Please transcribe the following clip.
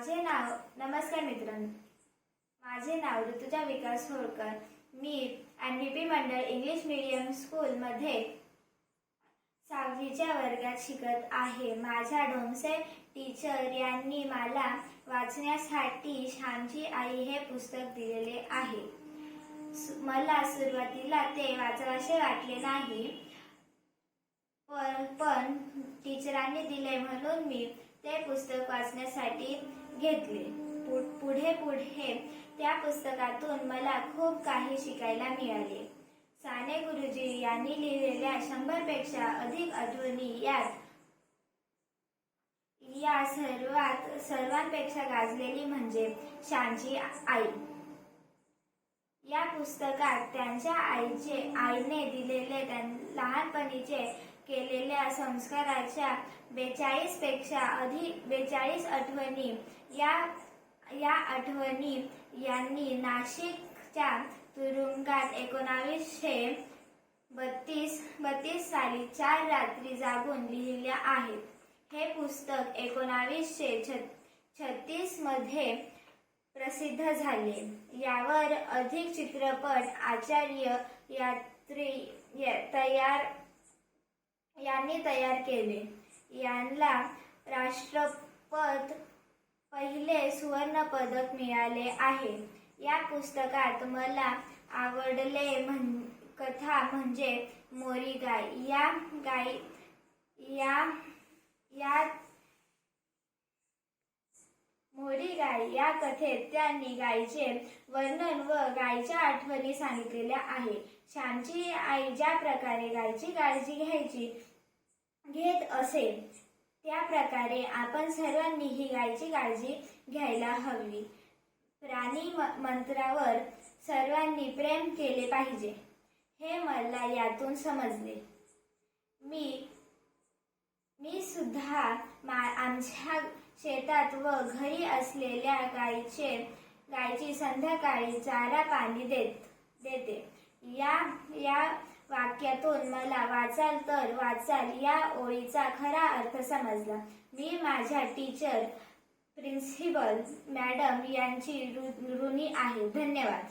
नमस्कार मित्रांनो, माझे नाव ऋतुजा विकास होळकर. मी एनव्हीपी मंडळ इंग्लिश मीडियम स्कूलमध्ये 6वीच्या वर्गात शिकत आहे. माझ्या ढोंसे टीचर यांनी मला वाचण्यासाठी श्यामची आई हे पुस्तक दिलेले आहे. मला सुरुवातीला ते वाचावेसे वाटले नाही, पण टीचरांनी दिले म्हणून मी ते पुस्तक वाचण्यासाठी घेतले. पुढे त्या पुस्तकातून मला खूप काही शिकायला मिळाले. साने गुरुजी यांनी लिहिलेल्या 100 पेक्षा अधिक आठवणी या सर्वांपेक्षा गाजलेली म्हणजे श्यामची आई. या पुस्तकात त्यांच्या आईने दिलेले लहानपणीचे केलेल्या संस्काराच्या 42 आठवणी या आठवणी यांनी नाशिकच्या तुरुंगात 1932 साली 4 रात्री जागून लिहिल्या आहेत. हे पुस्तक 1936 मध्ये प्रसिद्ध झाले. यावर अधिक चित्रपट आचार्य यांनी तयार केले. यांना राष्ट्रपती पहिले सुवर्ण पदक मिळाले आहे. या पुस्तकात मला आवडले कथा म्हणजे मोरी गाय. या कथेत त्यांनी गायीचे वर्णन व गायीच्या आठवणी सांगितलेल्या आहे. श्यामची आई ज्या प्रकारे गायीची काळजी घेत असे, त्या प्रकारे आपण सर्वांनीही गायीची काळजी घ्यायला हवी. प्राणी मात्रावर सर्वांनी प्रेम केले पाहिजे, हे मला यातून समजले. मी सुद्धा आमच्या शेतात व घरी असलेल्या गायीची संध्याकाळी चारा पाणी देते. या वाक्यातून मला वाचाल तर वाचाल या ओळीचा खरा अर्थ समजला. मी माझ्या टीचर प्रिन्सिपल मॅडम यांची ऋणी आहे. धन्यवाद.